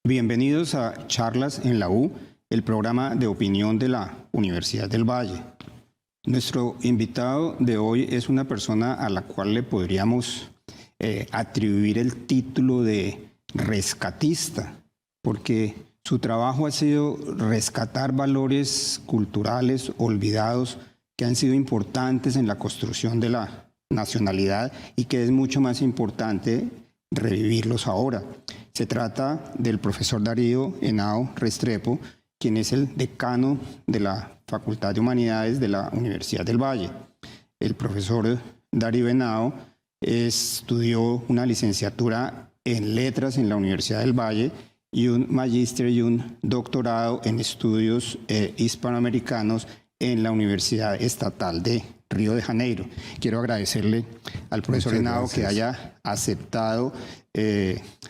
Bienvenidos a Charlas en la U, el programa de opinión de la Universidad del Valle. Nuestro invitado de hoy es una persona a la cual le podríamos atribuir el título de rescatista, porque su trabajo ha sido rescatar valores culturales olvidados que han sido importantes en la construcción de la nacionalidad y que es mucho más importante revivirlos ahora. Se trata del profesor Darío Henao Restrepo, quien es el decano de la Facultad de Humanidades de la Universidad del Valle. El profesor Darío Henao estudió una licenciatura en Letras en la Universidad del Valle y un magíster y un doctorado en estudios hispanoamericanos en la Universidad Estatal de Río de Janeiro. Quiero agradecerle al profesor Henao que haya aceptado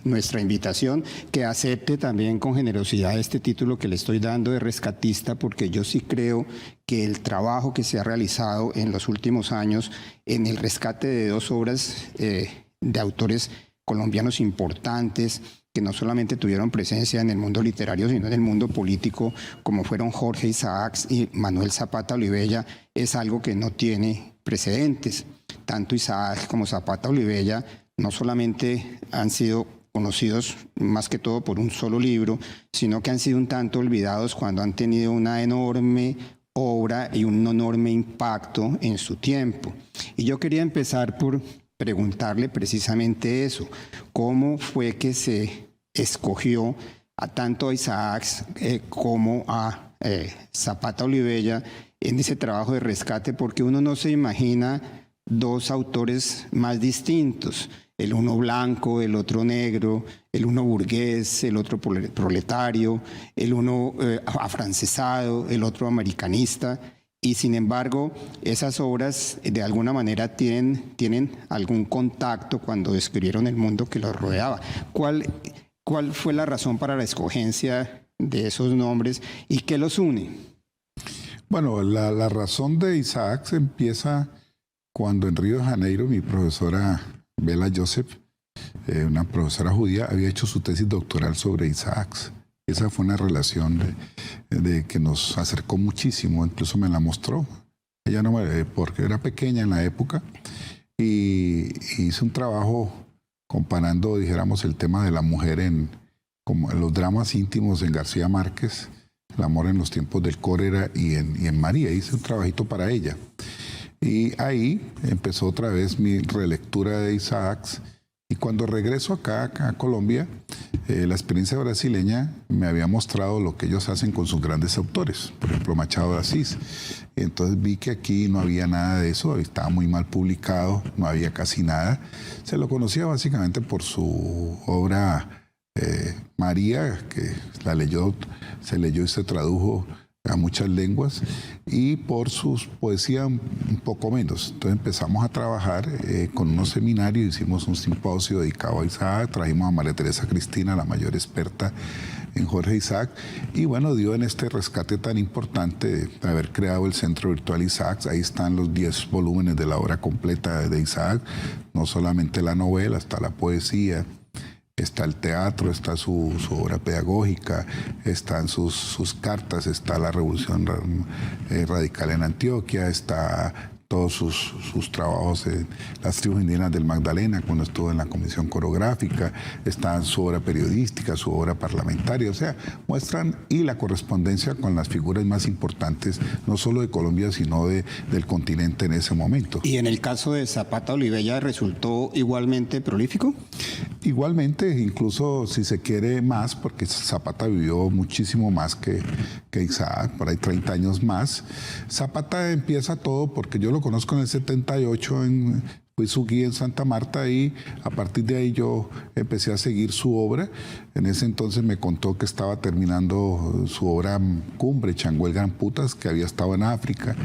nuestra invitación, que acepte también con generosidad este título que le estoy dando de rescatista, porque yo sí creo que el trabajo que se ha realizado en los últimos años en el rescate de dos obras de autores colombianos importantes, que no solamente tuvieron presencia en el mundo literario, sino en el mundo político, como fueron Jorge Isaacs y Manuel Zapata Olivella, es algo que no tiene precedentes. Tanto Isaacs como Zapata Olivella no solamente han sido conocidos más que todo por un solo libro, sino que han sido un tanto olvidados cuando han tenido una enorme obra y un enorme impacto en su tiempo. Y yo quería empezar por preguntarle precisamente eso, ¿cómo fue que se escogió a tanto a Isaacs como a Zapata Olivella en ese trabajo de rescate? Porque uno no se imagina dos autores más distintos, el uno blanco, el otro negro, el uno burgués, el otro proletario, el uno afrancesado, el otro americanista. Y sin embargo, esas obras de alguna manera tienen algún contacto cuando describieron el mundo que los rodeaba. ¿Cuál fue la razón para la escogencia de esos nombres y qué los une? Bueno, la razón de Isaacs empieza cuando en Río de Janeiro mi profesora Bella Joseph, una profesora judía, había hecho su tesis doctoral sobre Isaacs. Esa fue una relación de que nos acercó muchísimo, incluso me la mostró. Ella no me, porque era pequeña en la época, y hice un trabajo comparando, dijéramos, el tema de la mujer como en los dramas íntimos en García Márquez, el amor en los tiempos del cólera y en María. Hice un trabajito para ella. Y ahí empezó otra vez mi relectura de Isaacs. Y cuando regreso acá a Colombia, la experiencia brasileña me había mostrado lo que ellos hacen con sus grandes autores, por ejemplo Machado de Asís. Entonces vi que aquí no había nada de eso, estaba muy mal publicado, no había casi nada. Se lo conocía básicamente por su obra María, que se leyó y se tradujo a muchas lenguas, y por sus poesías un poco menos. Entonces empezamos a trabajar con unos seminarios, hicimos un simposio dedicado a Isaac, trajimos a María Teresa Cristina, la mayor experta en Jorge Isaac, y bueno, dio en este rescate tan importante de haber creado el Centro Virtual Isaac. Ahí están los 10 volúmenes de la obra completa de Isaac, no solamente la novela, está la poesía, está el teatro, está su obra pedagógica, están sus cartas, está la Revolución Radical en Antioquia, está todos sus trabajos en las tribus indígenas del Magdalena, cuando estuvo en la Comisión Coreográfica, está su obra periodística, su obra parlamentaria, o sea, muestran y la correspondencia con las figuras más importantes, no solo de Colombia, sino del continente en ese momento. ¿Y en el caso de Zapata Olivella resultó igualmente prolífico? Igualmente, incluso si se quiere más, porque Zapata vivió muchísimo más que Isaac, por ahí 30 años más. Zapata empieza todo porque yo lo conozco en el 78, fui su guía en Santa Marta, y a partir de ahí yo empecé a seguir su obra. En ese entonces me contó que estaba terminando su obra cumbre, Chango el Gran Putas, que había estado en África,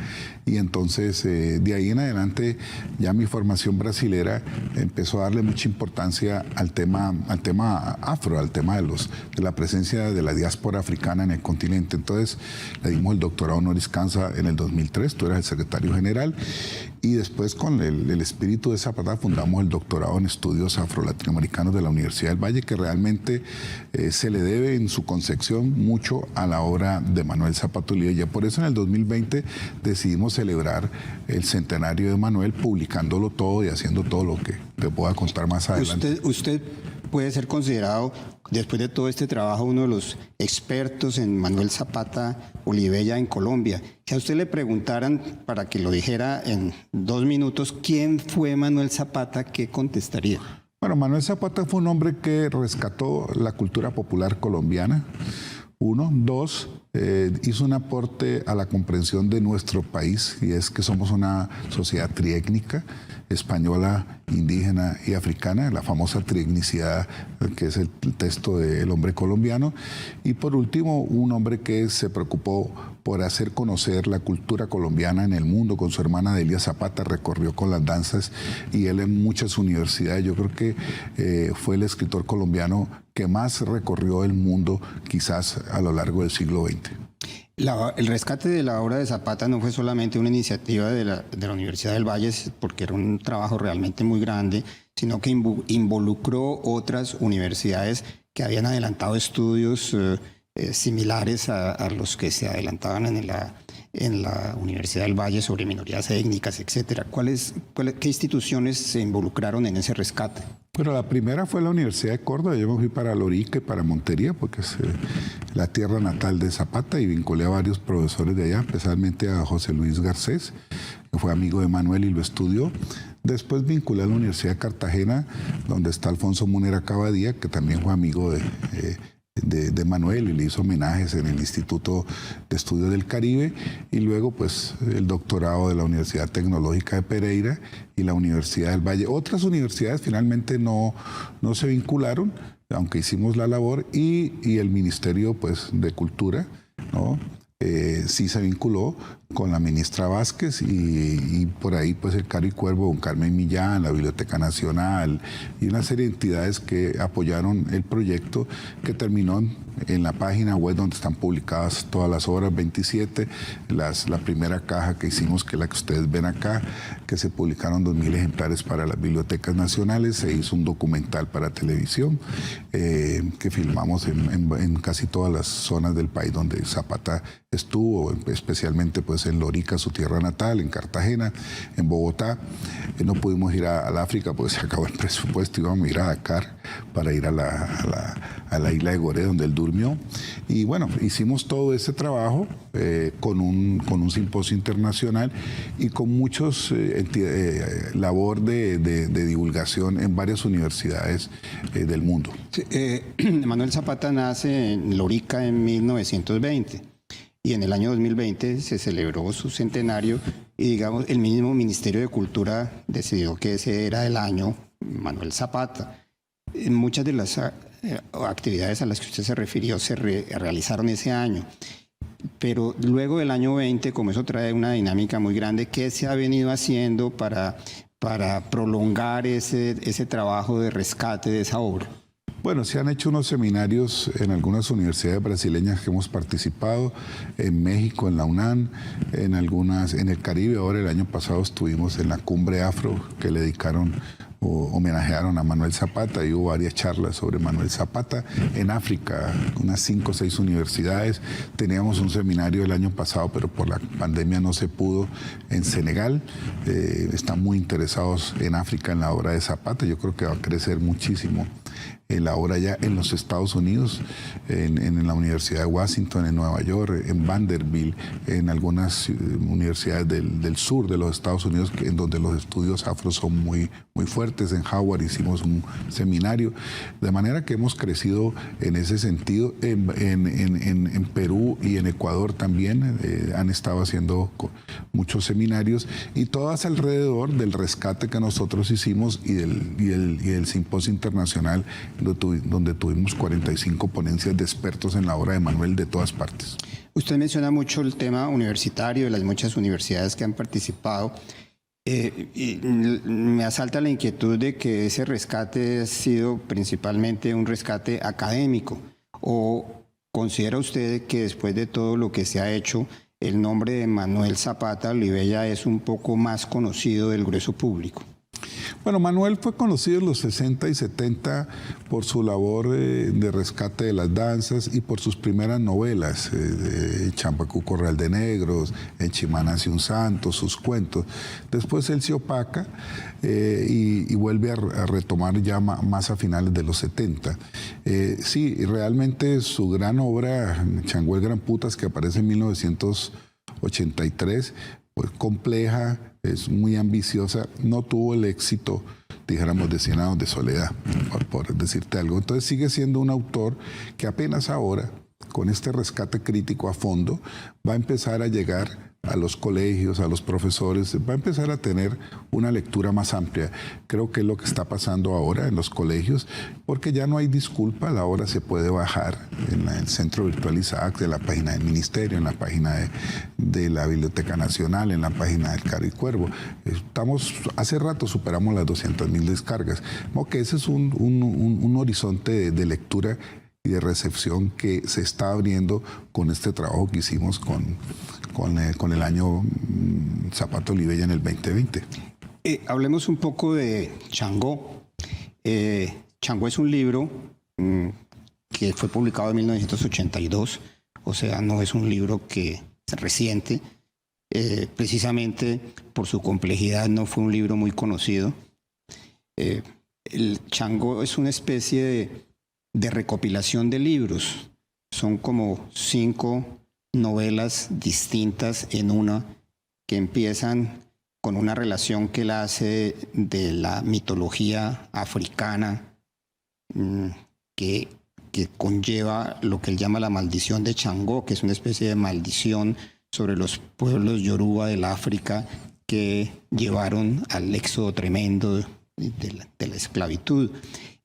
y entonces de ahí en adelante ya mi formación brasilera empezó a darle mucha importancia al tema afro, al tema de la presencia de la diáspora africana en el continente. Entonces le dimos el doctorado honoris causa en el 2003, tú eras el secretario general, y después con el espíritu espíritu de Zapata fundamos el doctorado en estudios afro-latinoamericanos de la Universidad del Valle, que realmente se le debe en su concepción mucho a la obra de Manuel Zapata Olivella. Por eso en el 2020 decidimos celebrar el centenario de Manuel, publicándolo todo y haciendo todo lo que te pueda contar más adelante. Usted puede ser considerado, después de todo este trabajo, uno de los expertos en Manuel Zapata Olivella en Colombia. Si a usted le preguntaran, para que lo dijera en 2 minutos, ¿quién fue Manuel Zapata?, ¿qué contestaría? Bueno, Manuel Zapata fue un hombre que rescató la cultura popular colombiana. 1, 2, hizo un aporte a la comprensión de nuestro país, y es que somos una sociedad triétnica, española, indígena y africana, la famosa trietnicidad, que es el texto del hombre colombiano. Y por último, un hombre que se preocupó por hacer conocer la cultura colombiana en el mundo. Con su hermana Delia Zapata recorrió con las danzas, y él en muchas universidades. Yo creo que fue el escritor colombiano que más recorrió el mundo, quizás a lo largo del siglo XX. El rescate de la obra de Zapata no fue solamente una iniciativa de la Universidad del Valle, porque era un trabajo realmente muy grande, sino que involucró otras universidades que habían adelantado estudios similares a los que se adelantaban en la Universidad del Valle sobre minorías étnicas, etcétera. ¿Qué instituciones se involucraron en ese rescate? Bueno, la primera fue la Universidad de Córdoba. Yo me fui para Lorica y para Montería, porque es la tierra natal de Zapata, y vinculé a varios profesores de allá, especialmente a José Luis Garcés, que fue amigo de Manuel y lo estudió. Después vinculé a la Universidad de Cartagena, donde está Alfonso Munera Cabadía, que también fue amigo de Manuel, y le hizo homenajes en el Instituto de Estudios del Caribe, y luego pues el doctorado de la Universidad Tecnológica de Pereira y la Universidad del Valle. Otras universidades finalmente no se vincularon, aunque hicimos la labor, y el Ministerio pues de Cultura, ¿no? Sí se vinculó con la ministra Vázquez, y por ahí pues el Caro y Cuervo, don Carmen Millán, la Biblioteca Nacional y una serie de entidades que apoyaron el proyecto, que terminó en la página web donde están publicadas todas las obras, 27, la primera caja que hicimos, que es la que ustedes ven acá, que se publicaron 2.000 ejemplares para las bibliotecas nacionales. Se hizo un documental para televisión que filmamos en casi todas las zonas del país donde Zapata estuvo, especialmente pues en Lorica, su tierra natal, en Cartagena, en Bogotá. No pudimos ir al África porque se acabó el presupuesto, íbamos a ir a Dakar para ir a la isla de Gorée, donde él durmió. Y bueno, hicimos todo ese trabajo con un simposio internacional y con muchos labor de divulgación en varias universidades del mundo. Sí, Manuel Zapata nace en Lorica en 1920. Y en el año 2020 se celebró su centenario, y digamos el mismo Ministerio de Cultura decidió que ese era el año Manuel Zapata. Muchas de las actividades a las que usted se refirió se realizaron ese año, pero luego del año 20, como eso trae una dinámica muy grande, ¿qué se ha venido haciendo para prolongar ese trabajo de rescate de esa obra? Bueno, se han hecho unos seminarios en algunas universidades brasileñas que hemos participado, en México, en la UNAM, en el Caribe. Ahora el año pasado estuvimos en la Cumbre Afro, que le dedicaron o homenajearon a Manuel Zapata, y hubo varias charlas sobre Manuel Zapata. En África, unas 5 o 6 universidades. Teníamos un seminario el año pasado, pero por la pandemia no se pudo, en Senegal. Están muy interesados en África, en la obra de Zapata. Yo creo que va a crecer muchísimo la obra ya en los Estados Unidos, en la Universidad de Washington, en Nueva York, en Vanderbilt, en algunas universidades del sur de los Estados Unidos, en donde los estudios afro son muy fuertes. En Howard hicimos un seminario, de manera que hemos crecido en ese sentido. En Perú y en Ecuador también han estado haciendo muchos seminarios, y todas alrededor del rescate que nosotros hicimos y del simposio internacional, donde tuvimos 45 ponencias de expertos en la obra de Manuel de todas partes. Usted menciona mucho el tema universitario, de las muchas universidades que han participado, y me asalta la inquietud de que ese rescate ha sido principalmente un rescate académico. ¿O considera usted que después de todo lo que se ha hecho, el nombre de Manuel Zapata Olivella es un poco más conocido del grueso público? Bueno, Manuel fue conocido en los 60 y 70 por su labor de rescate de las danzas y por sus primeras novelas, Champacu Corral de Negros, En Chimá nace un santo, sus cuentos. Después él se opaca y vuelve a retomar ya más a finales de los 70. Sí, realmente su gran obra, Chango el Gran Putas, que aparece en 1983, pues compleja, es muy ambiciosa, no tuvo el éxito, dijéramos, de 100 años de soledad, por decirte algo. Entonces sigue siendo un autor que apenas ahora, con este rescate crítico a fondo, va a empezar a llegar a los colegios, a los profesores, va a empezar a tener una lectura más amplia. Creo que es lo que está pasando ahora en los colegios, porque ya no hay disculpa, la obra se puede bajar en el Centro Virtual Isaac, en la página del Ministerio, en la página de la Biblioteca Nacional, en la página del Caro y Cuervo. Hace rato superamos las 200.000 descargas. Como que ese es un horizonte de lectura y de recepción que se está abriendo con este trabajo que hicimos con el año Zapato Olivella en el 2020. Hablemos un poco de Changó. Changó es un libro que fue publicado en 1982, o sea, no es un libro que es reciente. Precisamente por su complejidad no fue un libro muy conocido. El Changó es una especie de recopilación de libros. Son como 5 novelas distintas en una, que empiezan con una relación que él hace de la mitología africana, que conlleva lo que él llama la maldición de Changó, que es una especie de maldición sobre los pueblos yoruba del África que llevaron al éxodo tremendo de la esclavitud.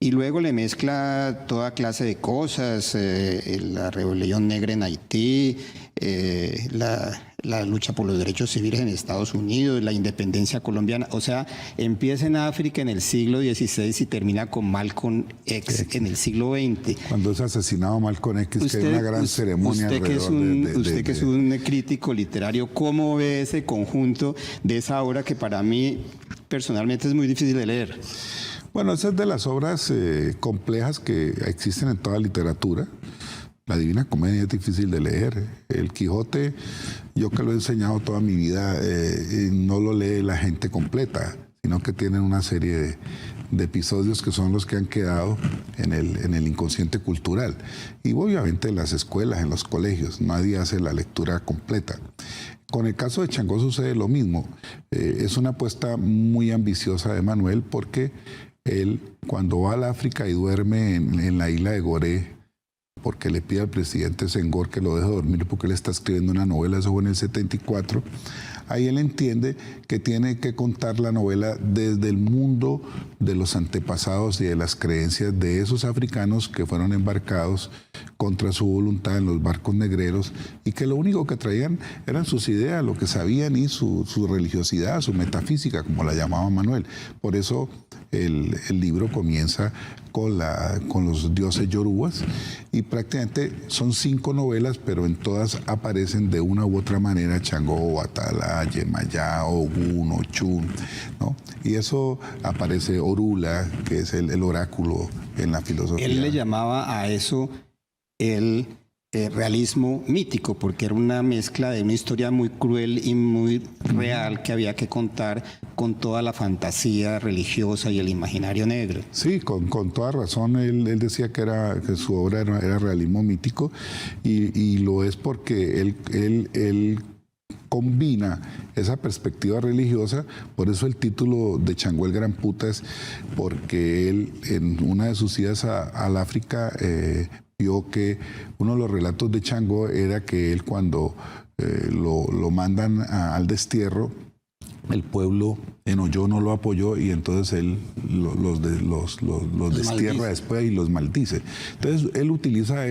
Y luego le mezcla toda clase de cosas, la rebelión negra en Haití, la lucha por los derechos civiles en Estados Unidos, la independencia colombiana. O sea, empieza en África en el siglo XVI y termina con Malcolm X en el siglo XX. Cuando es asesinado Malcolm X, que hay una gran ceremonia alrededor usted que es un crítico literario, ¿cómo ve ese conjunto de esa obra que para mí personalmente es muy difícil de leer? Bueno, esa es de las obras complejas que existen en toda literatura. La Divina Comedia es difícil de leer. El Quijote, yo que lo he enseñado toda mi vida, no lo lee la gente completa, sino que tienen una serie de episodios que son los que han quedado en el inconsciente cultural. Y obviamente en las escuelas, en los colegios, nadie hace la lectura completa. Con el caso de Changó sucede lo mismo. Es una apuesta muy ambiciosa de Manuel, porque él, cuando va al África y duerme en la isla de Gorée, porque le pide al presidente Senghor que lo deje dormir porque él está escribiendo una novela, eso fue en el 74, ahí él entiende que tiene que contar la novela desde el mundo de los antepasados y de las creencias de esos africanos que fueron embarcados contra su voluntad en los barcos negreros y que lo único que traían eran sus ideas, lo que sabían y su religiosidad, su metafísica, como la llamaba Manuel. Por eso el libro comienza con los dioses yorubas y prácticamente son 5 novelas, pero en todas aparecen de una u otra manera Changó, Obatala, Yemayá, Ogún, Ochún, ¿no? Y eso aparece Orula, que es el oráculo en la filosofía. Él le llamaba a eso el realismo mítico, porque era una mezcla de una historia muy cruel y muy real que había que contar con toda la fantasía religiosa y el imaginario negro. Sí, con toda razón. Él decía que su obra era realismo mítico y lo es porque él combina esa perspectiva religiosa. Por eso el título de Changó el Gran Putas, porque él en una de sus idas al África vio que uno de los relatos de Changó era que él, cuando lo mandan al destierro, el pueblo en Oyo no lo apoyó y entonces él los destierra después y los maldice. Entonces él utiliza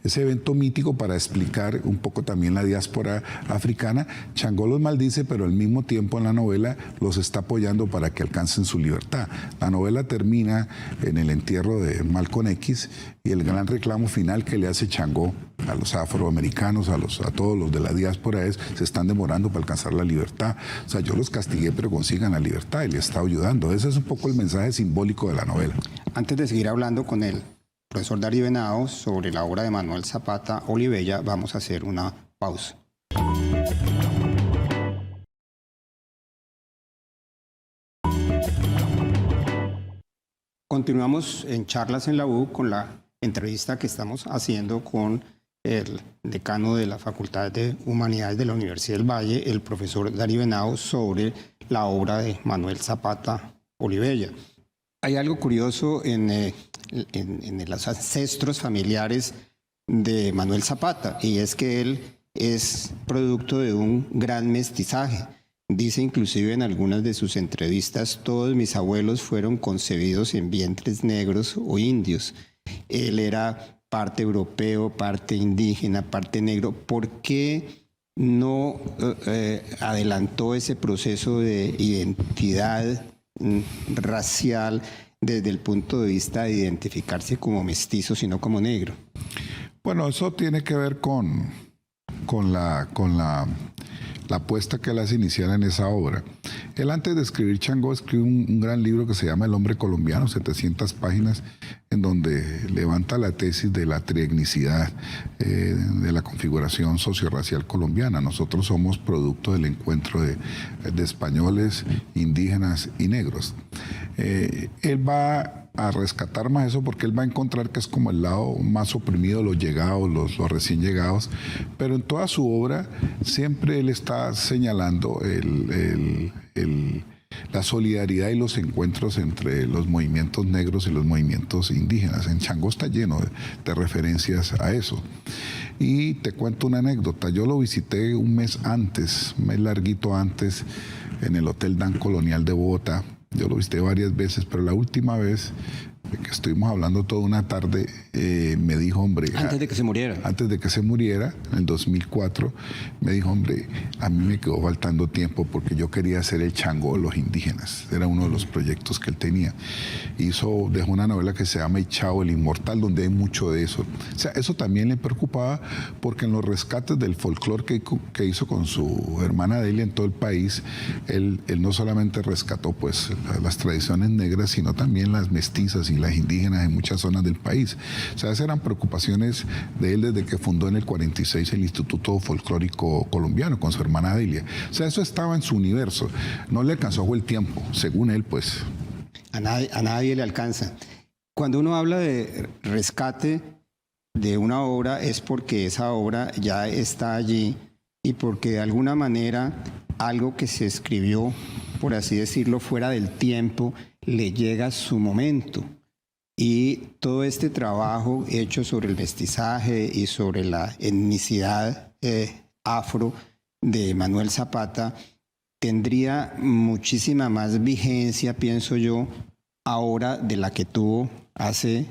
ese evento mítico para explicar un poco también la diáspora africana. Changó los maldice, pero al mismo tiempo en la novela los está apoyando para que alcancen su libertad. La novela termina en el entierro de Malcolm X y el gran reclamo final que le hace Changó a los afroamericanos, a todos los de la diáspora es: se están demorando para alcanzar la libertad. O sea, yo los castigué, pero consigan la libertad, y les está ayudando. Ese es un poco el mensaje simbólico de la novela. Antes de seguir hablando con el profesor Darío Henao sobre la obra de Manuel Zapata Olivella, vamos a hacer una pausa. Continuamos en Charlas en la U con la entrevista que estamos haciendo con el decano de la Facultad de Humanidades de la Universidad del Valle, el profesor Darío Henao, sobre la obra de Manuel Zapata Olivella. Hay algo curioso en los ancestros familiares de Manuel Zapata, y es que él es producto de un gran mestizaje. Dice inclusive en algunas de sus entrevistas: todos mis abuelos fueron concebidos en vientres negros o indios. Él era parte europeo, parte indígena, parte negro. ¿Por qué no adelantó ese proceso de identidad racial desde el punto de vista de identificarse como mestizo, sino como negro? Bueno, eso tiene que ver con la apuesta que él hace iniciar en esa obra. Él, antes de escribir Changó, escribe un gran libro que se llama El hombre colombiano, 700 páginas, en donde levanta la tesis de la trietnicidad de la configuración sociorracial colombiana. Nosotros somos producto del encuentro de españoles, indígenas y negros. Él va a rescatar más eso, porque él va a encontrar que es como el lado más oprimido, los llegados, los recién llegados, pero en toda su obra siempre él está señalando la solidaridad y los encuentros entre los movimientos negros y los movimientos indígenas. En Changó está lleno de referencias a eso. Y te cuento una anécdota. Yo lo visité un mes larguito antes, en el Hotel Dan Colonial de Bogotá. Yo lo visité varias veces, pero la última vez que estuvimos hablando toda una tarde, me dijo, hombre... Antes de que se muriera. Antes de que se muriera, en el 2004, me dijo, hombre, a mí me quedó faltando tiempo porque yo quería hacer el Changó de los indígenas. Era uno de los proyectos que él tenía. Dejó una novela que se llama Ichao, el Inmortal, donde hay mucho de eso. O sea, eso también le preocupaba, porque en los rescates del folclore que hizo con su hermana Delia en todo el país, él no solamente rescató pues las tradiciones negras, sino también las mestizas y las indígenas en muchas zonas del país. O sea, esas eran preocupaciones de él desde que fundó en el 46 el Instituto Folclórico Colombiano con su hermana Delia. O sea, eso estaba en su universo. No le alcanzó el tiempo, según él, pues. A nadie le alcanza. Cuando uno habla de rescate de una obra, es porque esa obra ya está allí y porque de alguna manera algo que se escribió, por así decirlo, fuera del tiempo, le llega a su momento. Y todo este trabajo hecho sobre el mestizaje y sobre la etnicidad afro de Manuel Zapata tendría muchísima más vigencia, pienso yo, ahora de la que tuvo hace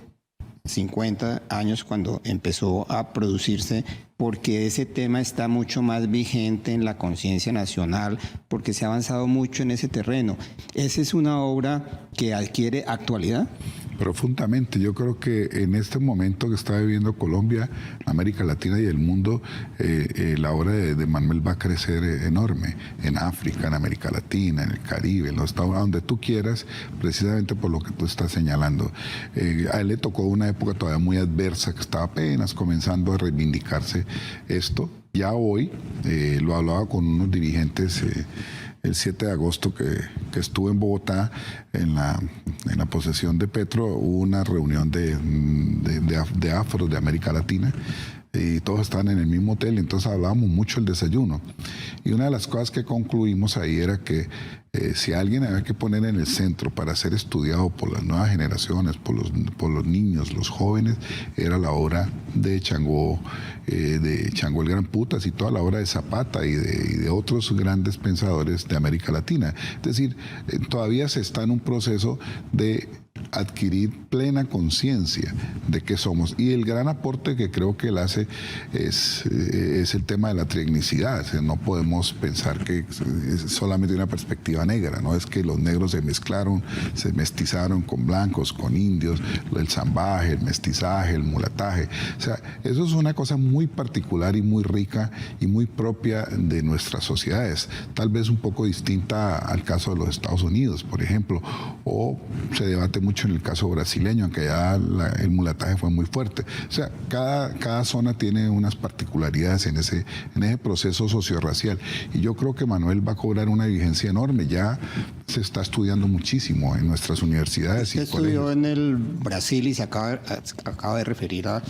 50 años cuando empezó a producirse, porque ese tema está mucho más vigente en la conciencia nacional, porque se ha avanzado mucho en ese terreno. ¿Esa es una obra que adquiere actualidad? Profundamente. Yo creo que en este momento que está viviendo Colombia, América Latina y el mundo, la obra de Manuel va a crecer enorme en África, en América Latina, en el Caribe, en los Estados Unidos, donde tú quieras, precisamente por lo que tú estás señalando. A él le tocó una época todavía muy adversa, que estaba apenas comenzando a reivindicarse esto. Ya hoy, lo hablaba con unos dirigentes el 7 de agosto que estuve en Bogotá, en la posesión de Petro, hubo una reunión de afros de América Latina, y todos estaban en el mismo hotel, entonces hablábamos mucho del desayuno. Y una de las cosas que concluimos ahí era que si alguien había que poner en el centro para ser estudiado por las nuevas generaciones, por los niños, los jóvenes, era la obra de Changó el Gran Putas, y toda la obra de Zapata y de otros grandes pensadores de América Latina. Es decir, todavía se está en un proceso de adquirir plena conciencia de qué somos. Y el gran aporte que creo que él hace es el tema de la trietnicidad. O sea, no podemos pensar que es solamente una perspectiva negra, no es que los negros se mezclaron, se mestizaron con blancos, con indios, el zambaje, el mestizaje, el mulataje. O sea, eso es una cosa muy particular y muy rica y muy propia de nuestras sociedades, tal vez un poco distinta al caso de los Estados Unidos, por ejemplo, o se debate mucho en el caso brasileño, aunque ya el mulataje fue muy fuerte. O sea, cada zona tiene unas particularidades en ese proceso sociorracial, y yo creo que Manuel va a cobrar una vigencia enorme. Ya se está estudiando muchísimo en nuestras universidades y colegios. Estudió en el Brasil y se acaba de referir a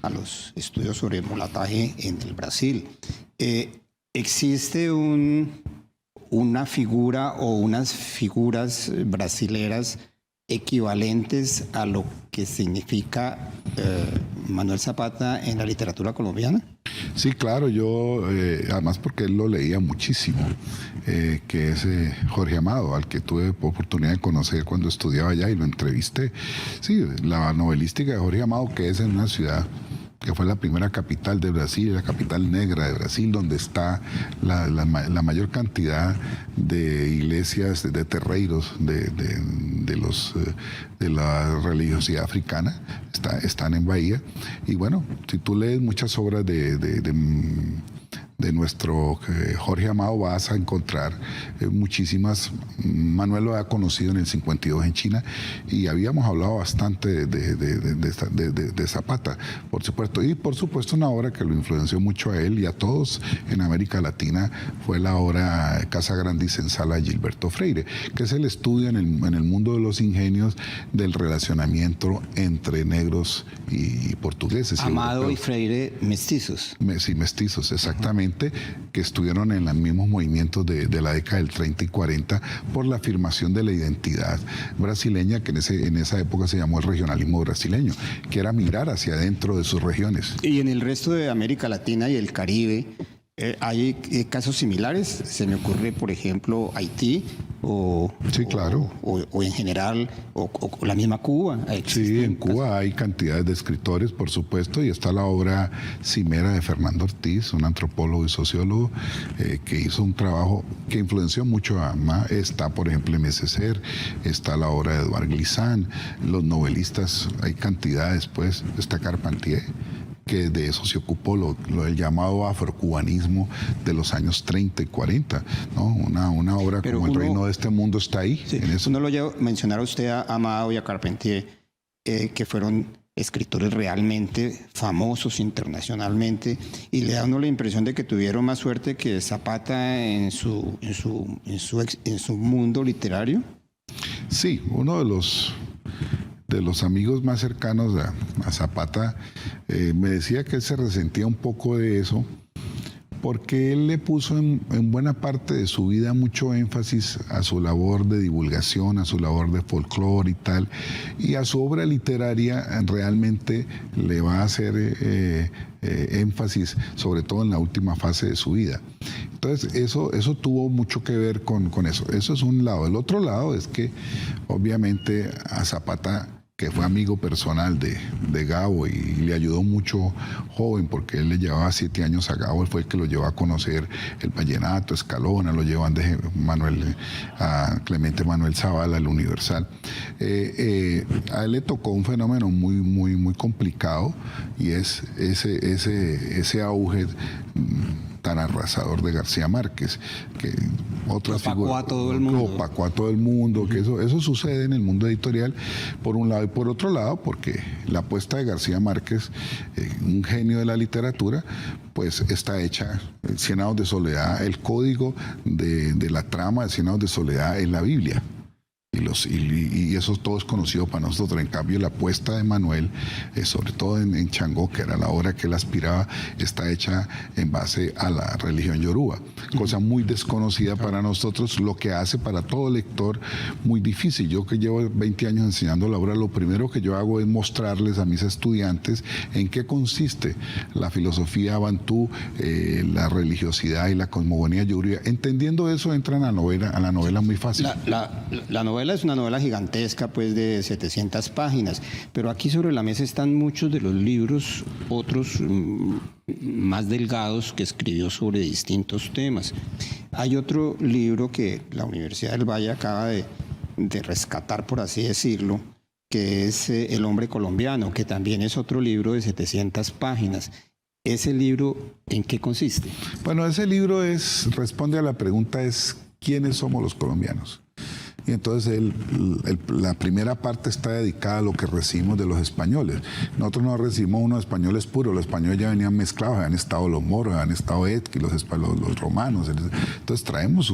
los estudios sobre el mulataje en el Brasil. ¿Existe una figura o unas figuras brasileras equivalentes a lo que significa Manuel Zapata en la literatura colombiana? Sí, claro, yo, además porque él lo leía muchísimo, que es Jorge Amado, al que tuve oportunidad de conocer cuando estudiaba allá y lo entrevisté. Sí, la novelística de Jorge Amado, que es en una ciudad que fue la primera capital de Brasil, la capital negra de Brasil, donde está la mayor cantidad de iglesias, de terreiros de la religiosidad africana, están en Bahía. Y bueno, si tú lees muchas obras de nuestro Jorge Amado, vas a encontrar muchísimas. Manuel lo ha conocido en el 52 en China, y habíamos hablado bastante de Zapata, por supuesto. Y por supuesto una obra que lo influenció mucho a él y a todos en América Latina fue la obra Casa Grande y Senzala de Gilberto Freire, que es el estudio en el mundo de los ingenios del relacionamiento entre negros y portugueses. Amado y Freire mestizos. Sí, mestizos, exactamente, que estuvieron en los mismos movimientos de la década del 30 y 40 por la afirmación de la identidad brasileña, que en esa época se llamó el regionalismo brasileño, que era mirar hacia adentro de sus regiones. Y en el resto de América Latina y el Caribe, ¿hay casos similares? Se me ocurre, por ejemplo, Haití sí, claro. o en general, o la misma Cuba. Sí, en Cuba hay cantidades de escritores, por supuesto, y está la obra Cimera de Fernando Ortiz, un antropólogo y sociólogo que hizo un trabajo que influenció mucho a Ma. Está, por ejemplo, M.S. Ser, está la obra de Edouard Glissant, los novelistas, hay cantidades, pues, está Carpentier, que de eso se ocupó, lo del llamado afrocubanismo de los años 30 y 40, ¿no? Una obra como El reino de este mundo está ahí. Sí, en eso. Uno lo lleva a mencionar a usted a Amado y a Carpentier, que fueron escritores realmente famosos internacionalmente, y le da a uno la impresión de que tuvieron más suerte que Zapata en su mundo literario. Sí, uno de los amigos más cercanos a Zapata me decía que él se resentía un poco de eso, porque él le puso en buena parte de su vida mucho énfasis a su labor de divulgación, a su labor de folclore y tal, y a su obra literaria realmente le va a hacer énfasis, sobre todo en la última fase de su vida. Entonces, eso tuvo mucho que ver con eso. Eso es un lado. El otro lado es que, obviamente, a Zapata, que fue amigo personal de Gabo y le ayudó mucho joven, porque él le llevaba 7 años a Gabo, él fue el que lo llevó a conocer el vallenato, Escalona, lo llevan a Clemente Manuel Zavala, el Universal. A él le tocó un fenómeno muy, muy, muy complicado, y es ese auge tan arrasador de García Márquez, que otra figura opacó a todo el mundo. Opacó a todo el mundo, que eso sucede en el mundo editorial, por un lado, y por otro lado, porque la apuesta de García Márquez, un genio de la literatura, pues está hecha. Cien años de soledad, el código de la trama de Cien años de soledad es la Biblia. Y eso todo es conocido para nosotros. En cambio, la apuesta de Manuel, sobre todo en Changó, que era la obra que él aspiraba, está hecha en base a la religión yoruba, cosa muy desconocida para nosotros, lo que hace para todo lector muy difícil. Yo, que llevo 20 años enseñando la obra, lo primero que yo hago es mostrarles a mis estudiantes en qué consiste la filosofía bantú, la religiosidad y la cosmogonía yoruba. Entendiendo eso, entran a la novela muy fácil. La novela novela es una novela gigantesca, pues de 700 páginas, pero aquí sobre la mesa están muchos de los libros, otros más delgados que escribió sobre distintos temas. Hay otro libro que la Universidad del Valle acaba de rescatar, por así decirlo, que es El hombre colombiano, que también es otro libro de 700 páginas. ¿Ese libro en qué consiste? Bueno, ese libro responde a la pregunta ¿quiénes somos los colombianos? Y entonces la primera parte está dedicada a lo que recibimos de los españoles. Nosotros no recibimos unos españoles puros, los españoles ya venían mezclados, habían estado los moros, habían estado los romanos. Entonces traemos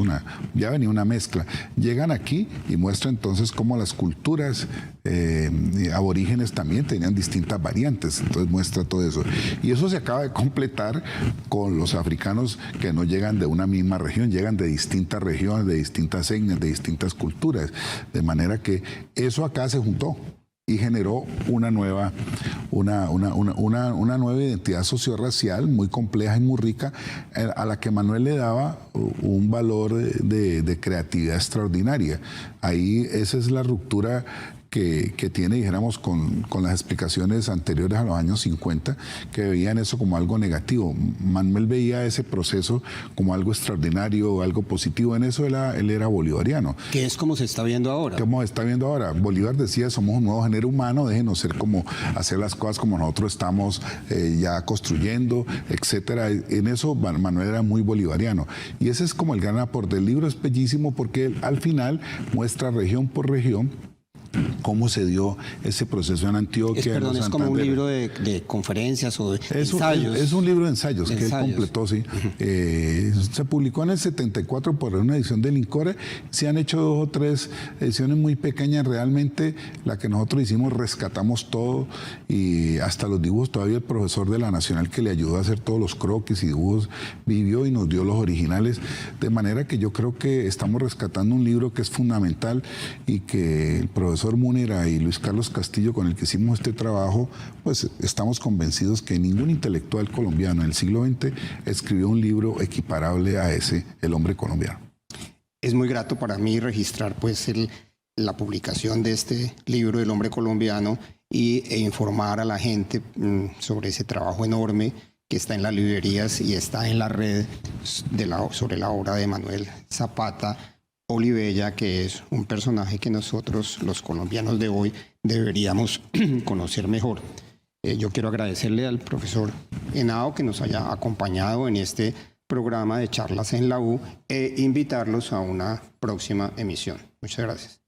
ya venía una mezcla. Llegan aquí y muestra entonces cómo las culturas aborígenes también tenían distintas variantes, entonces muestra todo eso. Y eso se acaba de completar con los africanos que no llegan de una misma región, llegan de distintas regiones, de distintas etnias, de distintas culturas. De manera que eso acá se juntó y generó una nueva identidad sociorracial muy compleja y muy rica, a la que Manuel le daba un valor de creatividad extraordinaria. Ahí esa es la ruptura que tiene, dijéramos, con las explicaciones anteriores a los años 50, que veían eso como algo negativo. Manuel veía ese proceso como algo extraordinario, algo positivo. En eso él era bolivariano. Que es como se está viendo ahora. Como se está viendo ahora. Bolívar decía, somos un nuevo género humano, déjenos hacer las cosas como nosotros estamos ya construyendo, etcétera. En eso Manuel era muy bolivariano. Y ese es como el gran aporte. El libro es bellísimo porque él, al final, muestra región por región cómo se dio ese proceso en Antioquia. Es como un libro de conferencias o de ensayos. Es un libro de ensayos que él completó, sí. Se publicó en el 74 por una edición del INCORE. Se han hecho 2 o 3 ediciones muy pequeñas. Realmente la que nosotros hicimos, rescatamos todo y hasta los dibujos. Todavía el profesor de la Nacional que le ayudó a hacer todos los croquis y dibujos vivió y nos dio los originales. De manera que yo creo que estamos rescatando un libro que es fundamental y que el profesor Múnera y Luis Carlos Castillo, con el que hicimos este trabajo, pues estamos convencidos que ningún intelectual colombiano en el siglo XX escribió un libro equiparable a ese, El hombre colombiano. Es muy grato para mí registrar pues la publicación de este libro, El hombre colombiano, e informar a la gente sobre ese trabajo enorme que está en las librerías y está en la red sobre la obra de Manuel Zapata Olivella, que es un personaje que nosotros, los colombianos de hoy, deberíamos conocer mejor. Yo quiero agradecerle al profesor Henao que nos haya acompañado en este programa de Charlas en la U e invitarlos a una próxima emisión. Muchas gracias.